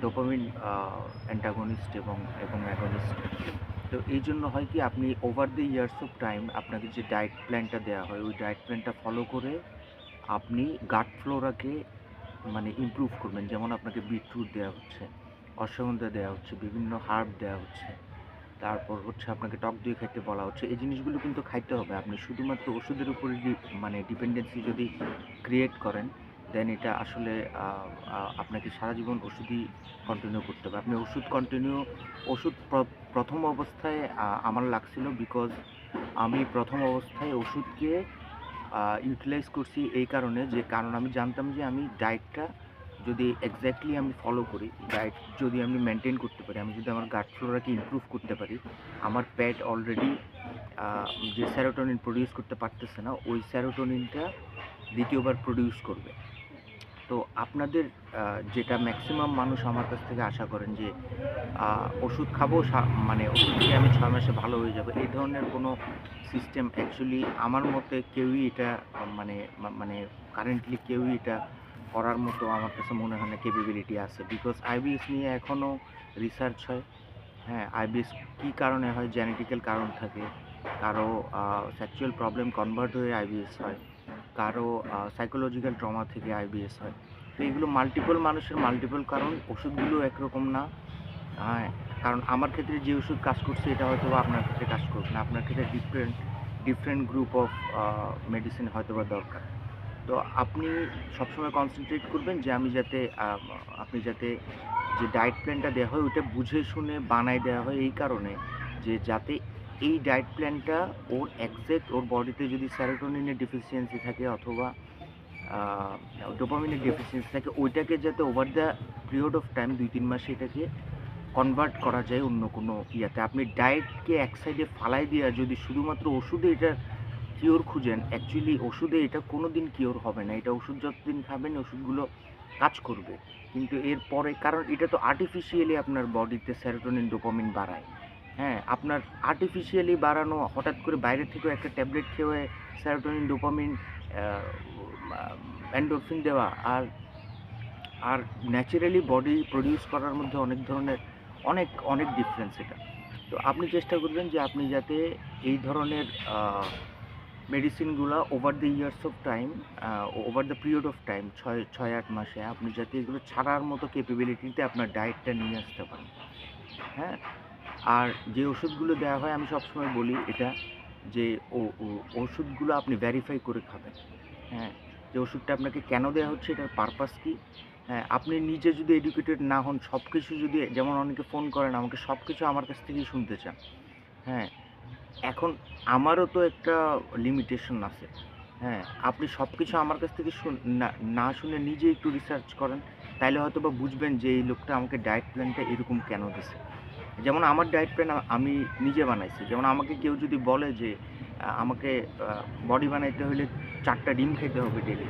Dopamine antagonist এবং against. তো এই জন্য হয় কি, আপনি over the years of time আপনাকে যে ডায়েট প্ল্যানটা দেওয়া হয়, ওই ডায়েট প্ল্যানটা ফলো করে আপনি গাট ফ্লোরাকে মানে ইমপ্রুভ করবেন। যেমন আপনাকে বিটরুট দেওয়া হচ্ছে, অশ্বগন্ধা দেওয়া হচ্ছে, বিভিন্ন হার্ব দেওয়া হচ্ছে, তারপর হচ্ছে আপনাকে টক দই খাইতে বলা হচ্ছে। এই জিনিসগুলো কিন্তু খাইতে হবে। আপনি শুধুমাত্র ওষুধের উপরে মানে ডিপেন্ডেন্সি যদি ক্রিয়েট করেন, দেন এটা আসলে আপনাকে সারা জীবন ওষুধই কন্টিনিউ করতে হবে। আপনি ওষুধ প্রথম অবস্থায় আমার লাগছিল, বিকজ আমি প্রথম অবস্থায় ওষুধকে ইউটিলাইজ করছি এই কারণে, কারণ আমি জানতাম যে আমি ডায়েটটা যদি এক্স্যাক্টলি আমি ফলো করি, ডায়েট যদি আমি মেনটেন করতে পারি, আমি যদি আমার গাট ফ্লোরাকে ইমপ্রুভ করতে পারি, আমার পেট অলরেডি যে সেরোটোনিন প্রডিউস করতে পারতেছে না, ওই সেরোটোনিনটা দ্বিতীয়বার প্রডিউস করবে। তো আপনাদের যেটা ম্যাক্সিমাম মানুষ আমার কাছ থেকে আশা করেন যে ওষুধ খাবো, মানে ওষুধ খেয়ে আমি 6 মাসে ভালো হয়ে যাবো, এই ধরনের কোনো সিস্টেম অ্যাকচুয়ালি আমার মতে কেউই এটা মানে মানে কারেন্টলি কেউই এটা করার মতো আমার কাছে মনে হয় না ক্যাপাবিলিটি আছে। বিকজ আইবিএস নিয়ে এখনও রিসার্চ হয়। হ্যাঁ, আইবিএস কী কারণে হয়, জেনেটিক্যাল কারণ থাকে, কারো সেক্সুয়াল প্রবলেম কনভার্ট হয়ে আইবিএস হয়, কারো সাইকোলজিক্যাল ট্রমা থেকে আইবিএস হয়। তো এগুলো মাল্টিপল মানুষের মাল্টিপল কারণ, ওষুধগুলো একরকম না। হ্যাঁ, কারণ আমার ক্ষেত্রে যে ওষুধ কাজ করছে এটা হয়তো বা আপনার ক্ষেত্রে কাজ করবে না, আপনার ক্ষেত্রে ডিফারেন্ট গ্রুপ অফ মেডিসিন হয়তো বা দরকার। তো আপনি সবসময় কনসেন্ট্রেট করবেন যে আপনি যাতে যে ডায়েট প্ল্যানটা দেওয়া হয় ওইটা বুঝে শুনে বানায় দেওয়া হয়, এই কারণে যাতে এই ডায়েট প্ল্যানটা ওর বডিতে যদি সেরোটোনিনের ডেফিসিয়েন্সি থাকে অথবা ডোপামিনের ডেফিসিয়েন্সি থাকে, ওইটাকে যাতে over the period of time 2-3 মাসে এটাকে কনভার্ট করা যায় অন্য কোনো ইয়াতে। আপনি ডায়েটকে এক সাইডে ফালাই দিয়ে যদি শুধুমাত্র ওষুধে এটা কিওর খুঁজেন, অ্যাকচুয়ালি ওষুধে এটা কোনো দিন কিওর হবে না। এটা ওষুধ যতদিন খাবেন ওষুধগুলো কাজ করবে, কিন্তু এরপরে কারণ এটা তো আর্টিফিশিয়ালি আপনার বডিতে সেরোটোনিন ডোপামিন বাড়ায়। হ্যাঁ, আপনার আর্টিফিশিয়ালি বাড়ানো, হঠাৎ করে বাইরে থেকেও একটা ট্যাবলেট খেয়ে সেরোটোনিন ডোপামিন এন্ডোরফিন দেওয়া আর আর ন্যাচারালি বডি প্রডিউস করার মধ্যে অনেক ধরনের অনেক অনেক ডিফারেন্স এটা। তো আপনি চেষ্টা করবেন যে আপনি যাতে এই ধরনের মেডিসিনগুলো over the years of time, over the period of time 6-8 মাসে আপনি যাতে এগুলো ছাড়ার মতো ক্যাপাবিলিটিতে আপনার ডায়েটটা নিয়ে আসতে পারেন। হ্যাঁ, আর যে ওষুধগুলো দেওয়া হয় আমি সবসময় বলি এটা, যে ওষুধগুলো আপনি ভেরিফাই করে খাবেন। হ্যাঁ, যে ওষুধটা আপনাকে কেন দেওয়া হচ্ছে, এটার পারপাস কী। হ্যাঁ, আপনি নিজে যদি এডুকেটেড না হন, সব কিছু যদি, যেমন অনেকে ফোন করেন আমাকে, সব কিছু আমার কাছ থেকেই শুনতে চান। হ্যাঁ, এখন আমারও তো একটা লিমিটেশন আছে। হ্যাঁ, আপনি সব কিছু আমার কাছ থেকে না শুনে নিজে একটু রিসার্চ করেন, তাইলে হয়তো বা বুঝবেন যে এই লোকটা আমাকে ডায়েট প্ল্যানটা এরকম কেন দিছে। যেমন আমার ডায়েট প্ল্যান আমি নিজে বানাইছি। যেমন আমাকে কেউ যদি বলে যে আমাকে বডি বানাইতে হলে 4টা ডিম খেতে হবে ডেইলি,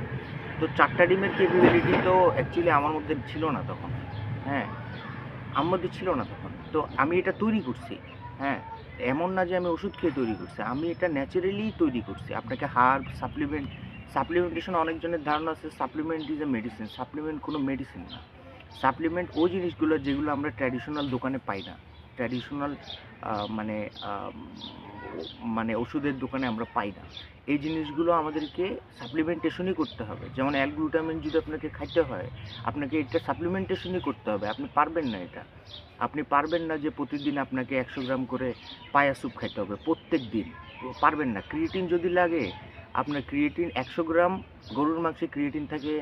তো 4টা ডিমের ক্যাপাবিলিটি তো অ্যাকচুয়ালি আমার মধ্যে ছিল না তখন। হ্যাঁ, আমার মধ্যে ছিল না তখন। তো আমি এটা তৈরি করছি। হ্যাঁ, এমন না যে আমি ওষুধ খেয়ে তৈরি করছি। আমি এটা ন্যাচারালি তৈরি করছি। আপনাকে হার্ব, সাপ্লিমেন্টেশন, অনেকজনের ধারণা আছে supplement is a medicine. Supplement কোনো মেডিসিন না। সাপ্লিমেন্ট ওই জিনিসগুলো যেগুলো আমরা ট্র্যাডিশনাল দোকানে পাই না। ট্র্যাডিশনাল মানে মানে ওষুধের দোকানে আমরা পাই না। এই জিনিসগুলো আমাদেরকে সাপ্লিমেন্টেশনই করতে হবে। যেমন অ্যালগ্লুটামিন যদি আপনাকে খাইতে হয়, আপনাকে এটা সাপ্লিমেন্টেশনই করতে হবে। আপনি পারবেন না এটা। আপনি পারবেন না যে প্রতিদিন আপনাকে 100 গ্রাম করে পায়া স্যুপ খাইতে হবে প্রত্যেক দিন। পারবেন না। ক্রিয়েটিন যদি লাগে, আপনার ক্রিয়েটিন 100 গ্রাম গরুর মাংসে ক্রিয়েটিন থাকে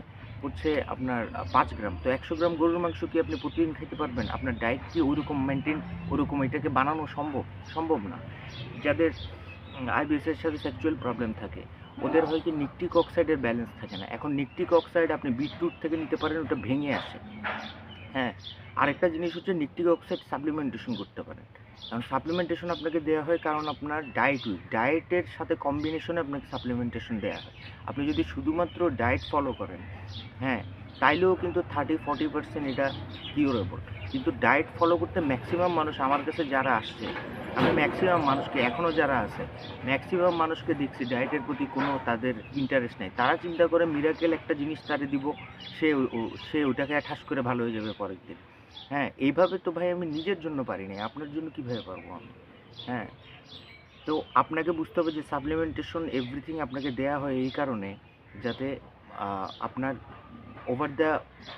হচ্ছে আপনার 5 গ্রাম। তো 100 গ্রাম গরুর মাংস কি আপনি প্রতিদিন খেতে পারবেন? আপনার ডায়েট কি ওইরকম মেনটেন, ওরকম এটাকে বানানো সম্ভব? সম্ভব না। যাদের আইবিএসের সাথে সেক্সুয়াল প্রবলেম থাকে, ওদের হয় কি নিকটিক অক্সাইডের ব্যালেন্স থাকে না। এখন নিকটিক অক্সাইড আপনি বিটরুট থেকে নিতে পারেন, ওটা ভেঙে আসে। হ্যাঁ, আরেকটা জিনিস হচ্ছে নিকটিক অক্সাইড সাপ্লিমেন্টেশন করতে পারেন। কারণ সাপ্লিমেন্টেশন আপনাকে দেওয়া হয় কারণ আপনার ডায়েটের সাথে কম্বিনেশনে আপনাকে সাপ্লিমেন্টেশন দেওয়া হয়। আপনি যদি শুধুমাত্র ডায়েট ফলো করেন, হ্যাঁ, তাইলেও কিন্তু 30-40% এটা কিউরেবল। কিন্তু ডায়েট ফলো করতে ম্যাক্সিমাম মানুষ আমার কাছে যারা আসছে, আমি ম্যাক্সিমাম মানুষকে এখনও যারা আছে, ম্যাক্সিমাম মানুষকে দেখছি ডায়েটের প্রতি কোনো তাদের ইন্টারেস্ট নেই। তারা চিন্তা করে মিরাকেল একটা জিনিস তারে দিব, সে ওটাকে ঠাস করে ভালো হয়ে যাবে পরের দিন। হ্যাঁ, এইভাবে তো ভাই আমি নিজের জন্য পারি নাই। আপনার জন্য কিভাবে পারবো আমি? হ্যাঁ, তো আপনাকে বুঝতে হবে যে সাপ্লিমেন্টেশন এভরিথিং আপনাকে দেয়া হয় এই কারণে যাতে আপনার over the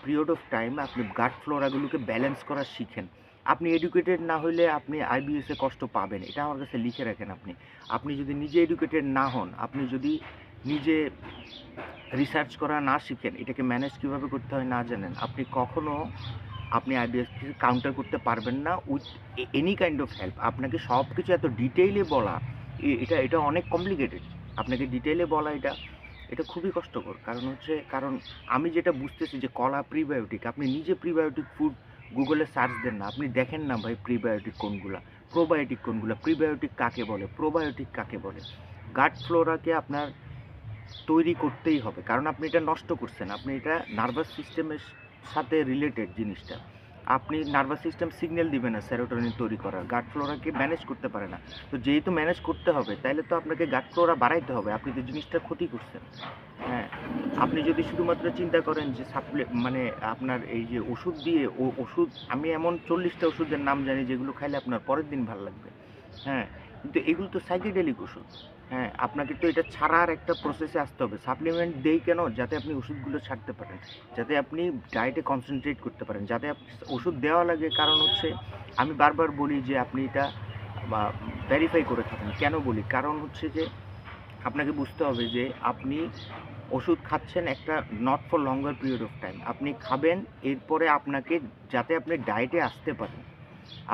period of time আপনি গাট ফ্লোরাগুলোকে ব্যালেন্স করা শিখেন। আপনি এডুকেটেড না হইলে আপনি আইবিএস এ কষ্ট পাবেন। এটা আমার কাছে লিখে রাখেন আপনি। আপনি যদি নিজে এডুকেটেড না হন, আপনি যদি নিজে রিসার্চ করা না শিখেন, এটাকে ম্যানেজ কীভাবে করতে হয় না জানেন, আপনি কখনো আপনি আইবিএসকে কাউন্টার করতে পারবেন না with any kind of help. আপনাকে সব কিছু এত ডিটেইলে বলা, এটা অনেক কমপ্লিকেটেড। আপনাকে ডিটেইলে বলা এটা খুবই কষ্টকর। কারণ আমি যেটা বুঝতেছি যে কলা প্রিবায়োটিক, আপনি নিজে প্রিবায়োটিক ফুড গুগলে সার্চ দেন না, আপনি দেখেন না ভাই প্রিবায়োটিক কোনগুলা, প্রোবায়োটিক কোনগুলা, প্রিবায়োটিক কাকে বলে, প্রোবায়োটিক কাকে বলে। গাট ফ্লোরাকে আপনার তৈরি করতেই হবে, কারণ আপনি এটা নষ্ট করছেন। আপনি এটা নার্ভাস সিস্টেমের সাথে রিলেটেড জিনিসটা। আপনি নার্ভাস সিস্টেম সিগন্যাল দিবে না সেরোটোনিন তৈরি করার, গাট ফ্লোরাকে ম্যানেজ করতে পারে না। তো যেহেতু ম্যানেজ করতে হবে, তাইলে তো আপনাকে গাট ফ্লোরা বাড়াইতে হবে। আপনি তো জিনিসটা ক্ষতি করছেন। হ্যাঁ, আপনি যদি শুধুমাত্র চিন্তা করেন যে মানে আপনার এই যে ওষুধ দিয়ে ওষুধ, আমি এমন 40টা ওষুধের নাম জানি যেগুলো খাইলে আপনার পরের দিন ভালো লাগবে। হ্যাঁ, কিন্তু এগুলো তো সাইকেডেলিক ওষুধ। হ্যাঁ, আপনাকে তো এটা ছাড়ার একটা প্রসেসে আসতে হবে। সাপ্লিমেন্ট দেই কেন? যাতে আপনি ওষুধগুলো ছাড়তে পারেন, যাতে আপনি ডায়েটে কনসেন্ট্রেট করতে পারেন, যাতে ওষুধ দেওয়া লাগে। কারণ হচ্ছে আমি বারবার বলি যে আপনি এটা ভেরিফাই করে থাকুন। কেন বলি? কারণ হচ্ছে যে আপনাকে বুঝতে হবে যে আপনি ওষুধ খাচ্ছেন একটা not for longer period of time. আপনি খাবেন, এরপরে আপনাকে যাতে আপনি ডায়েটে আসতে পারেন,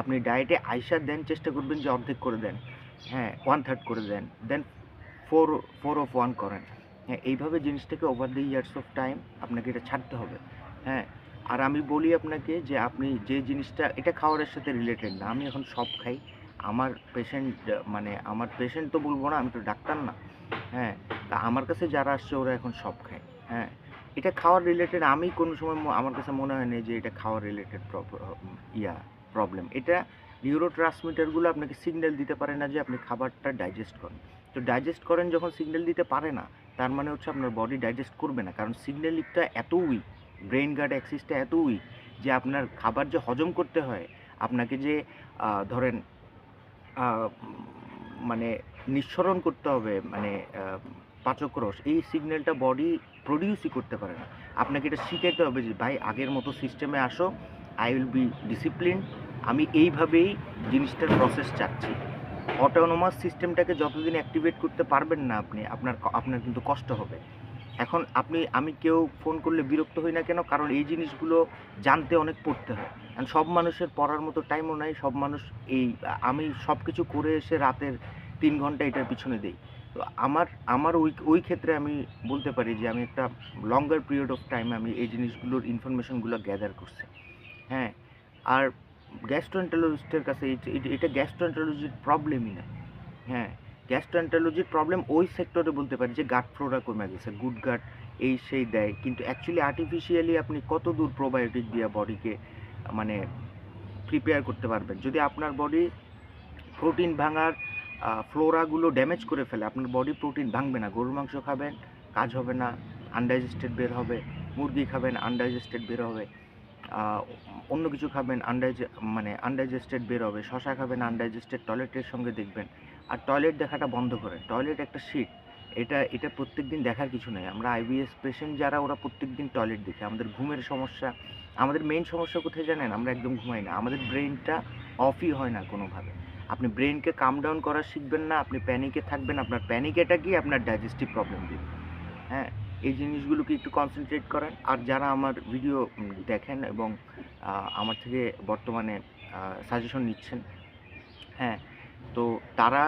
আপনি ডায়েটে আইসা দেন চেষ্টা করবেন যে অর্ধেক করে দেন। হ্যাঁ, 1/3 করে দেন, দেন 4 of 1 করেন। হ্যাঁ, এইভাবে জিনিসটাকে over the years of time আপনাকে এটা ছাড়তে হবে। হ্যাঁ, আর আমি বলি আপনাকে যে আপনি যে জিনিসটা, এটা খাওয়ারের সাথে রিলেটেড না। আমি এখন সব খাই। আমার পেশেন্ট, মানে আমার পেশেন্ট তো বলবো না, আমি তো ডাক্তার না। হ্যাঁ, তা আমার কাছে যারা আসছে ওরা এখন সব খায়। হ্যাঁ, এটা খাওয়ার রিলেটেড। আমি কোনো সময় আমার কাছে মনে হয় না যে এটা খাওয়ার রিলেটেড প্রবলেম। এটা নিউরোট্রান্সমিটারগুলো আপনাকে সিগন্যাল দিতে পারে না যে আপনি খাবারটা ডাইজেস্ট করেন। তো ডাইজেস্ট করেন যখন সিগন্যাল দিতে পারে না, তার মানে হচ্ছে আপনার বডি ডাইজেস্ট করবে না। কারণ সিগন্যালিংটা এত উইক, ব্রেইন গার্ড অ্যাক্সিসটা এত উইক যে আপনার খাবার যে হজম করতে হয়, আপনাকে যে ধরেন মানে নিঃসরণ করতে হবে, মানে পাচক রস, এই সিগন্যালটা বডি প্রডিউসই করতে পারে না। আপনাকে এটা শিখাইতে হবে যে ভাই আগের মতো সিস্টেমে আসো, আই উইল বি ডিসিপ্লিন, আমি এইভাবেই জিনিসটার প্রসেস চাচ্ছি। অটোনোমাস সিস্টেমটাকে যতদিন অ্যাক্টিভেট করতে পারবেন না আপনি, আপনার কিন্তু কষ্ট হবে। এখন আমি কেউ ফোন করলে বিরক্ত হই না কেন? কারণ এই জিনিসগুলো জানতে অনেক পড়তে হয়। কারণ সব মানুষের পড়ার মতো টাইমও নাই। সব মানুষ আমি সব কিছু করে এসে রাতের 3 ঘন্টা এটার পিছনে দেই। তো আমার ওই ক্ষেত্রে আমি বলতে পারি যে আমি একটা লঙ্গার পিরিয়ড অফ টাইম আমি এই জিনিসগুলোর ইনফরমেশনগুলো গ্যাদার করছি। হ্যাঁ, আর গ্যাস্ট্রোএন্টারোলজিস্টের কাছে এটা গ্যাস্ট্রোএন্টারোলজির প্রবলেমই না। হ্যাঁ, গ্যাস্ট্রোএন্টারোলজির প্রবলেম ওই সেক্টরে বলতে পারি যে গাট ফ্লোরা কমে গেছে, গুড গাট এই সেই দেয়। কিন্তু অ্যাকচুয়ালি আর্টিফিশিয়ালি আপনি কত দূর প্রোবায়োটিক দিয়ে বডিকে মানে প্রিপেয়ার করতে পারবেন? যদি আপনার বডি প্রোটিন ভাঙার ফ্লোরাগুলো ড্যামেজ করে ফেলে, আপনার বডি প্রোটিন ভাঙবে না। গরুর মাংস খাবেন, কাজ হবে না, আনডাইজেস্টেড বের হবে। মুরগি খাবেন, আনডাইজেস্টেড বের হবে। অন্য কিছু খাবেন, আনডাইজেস্টেড বের হবে। শশা খাবেন, আনডাইজেস্টেড, টয়লেটের সঙ্গে দেখবেন। আর টয়লেট দেখাটা বন্ধ করেন। টয়লেট একটা শিট। এটা প্রত্যেকদিন দেখার কিছু নাই। আমরা আইবিএস পেশেন্ট যারা, ওরা প্রত্যেকদিন টয়লেট দেখে। আমাদের ঘুমের সমস্যা, আমাদের মেইন সমস্যা কোথায় জানেন? আমরা একদম ঘুমাই না। আমাদের ব্রেইনটা অফই হয় না কোনোভাবে। আপনি ব্রেইনকে কাম ডাউন করা শিখবেন না, আপনি প্যানিকে থাকবেন। আপনার প্যানিক অ্যাটাকই আপনার ডাইজেস্টিভ প্রবলেম দিবে। হ্যাঁ, এই জিনিসগুলোকে একটু কনসেন্ট্রেট করেন। আর যারা আমার ভিডিও দেখেন এবং আমার থেকে বর্তমানে সাজেশন নিচ্ছেন, হ্যাঁ, তো তারা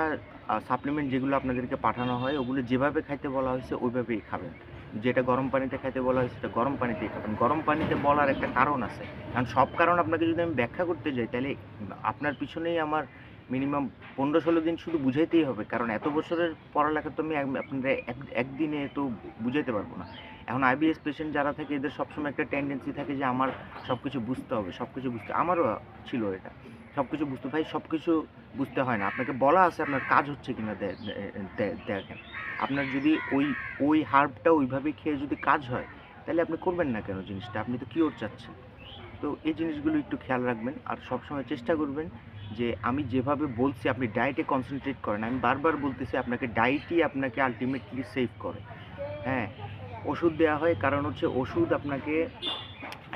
সাপ্লিমেন্ট যেগুলো আপনাদেরকে পাঠানো হয়, ওগুলো যেভাবে খাইতে বলা হয়েছে ওইভাবেই খাবেন। যেটা গরম পানিতে খাইতে বলা হয়েছে সেটা গরম পানিতেই খাবেন। গরম পানিতে বলার একটা কারণ আছে। কারণ সব কারণ আপনাকে যদি আমি ব্যাখ্যা করতে যাই, তাহলে আপনার পিছনেই আমার মিনিমাম 15-16 দিন শুধু বুঝাইতেই হবে। কারণ এত বছরের পড়ালেখা তো আমি আপনাদের একদিনে তো বুঝাইতে পারবো না। এখন আইবিএস পেশেন্ট যারা থাকে, এদের সবসময় একটা টেন্ডেন্সি থাকে যে আমার সব কিছু বুঝতে হবে, সব কিছু বুঝতে। আমারও ছিল এটা। সব কিছু বুঝতে, ভাই সব কিছু বুঝতে হয় না। আপনাকে বলা আছে, আপনার কাজ হচ্ছে কিনা দেখেন। আপনার যদি ওই হার্বটা ওইভাবে খেয়ে যদি কাজ হয়, তাহলে আপনি করবেন না কেন জিনিসটা? আপনি তো কিওর চাচ্ছেন। তো এই জিনিসগুলো একটু খেয়াল রাখবেন। আর সবসময় চেষ্টা করবেন যে আমি যেভাবে বলছি আপনি ডায়েটে কনসেনট্রেট করেন। আমি বারবার বলতেছি আপনাকে ডায়েটই আপনাকে আল্টিমেটলি সেভ করে। হ্যাঁ, ওষুধ দেয়া হয় কারণ হচ্ছে ওষুধ আপনাকে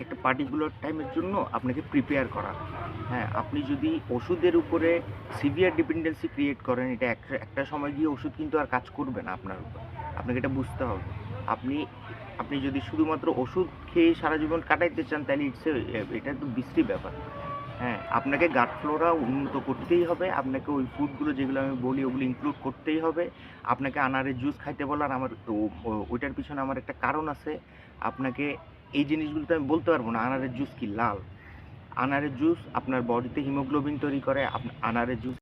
একটা পার্টিকুলার টাইমের জন্য আপনাকে প্রিপেয়ার করা হয়। হ্যাঁ, আপনি যদি ওষুধের উপরে সিভিয়ার ডিপেন্ডেন্সি ক্রিয়েট করেন, এটা একটা সময় গিয়ে ওষুধ কিন্তু আর কাজ করবে না আপনার উপর। আপনাকে এটা বুঝতে হবে। আপনি আপনি যদি শুধুমাত্র ওষুধ খেয়ে সারা জীবন কাটাইতে চান তাহলে এটা তো বিশ্রী ব্যাপার। হ্যাঁ, আপনাকে গাট ফ্লোরা উন্নত করতেই হবে। আপনাকে ওই ফুডগুলো যেগুলো আমি বলি ওগুলো ইনক্লুড করতেই হবে। আপনাকে আনারের জুস খাইতে বলার আমার ওইটার পিছনে আমার একটা কারণ আছে। আপনাকে এই জিনিসগুলো তো আমি বলতে পারবো না। আনারের জুস কি লাল? আনারের জুস আপনার বডিতে হিমোগ্লোবিন তৈরি করে। আনারের জুস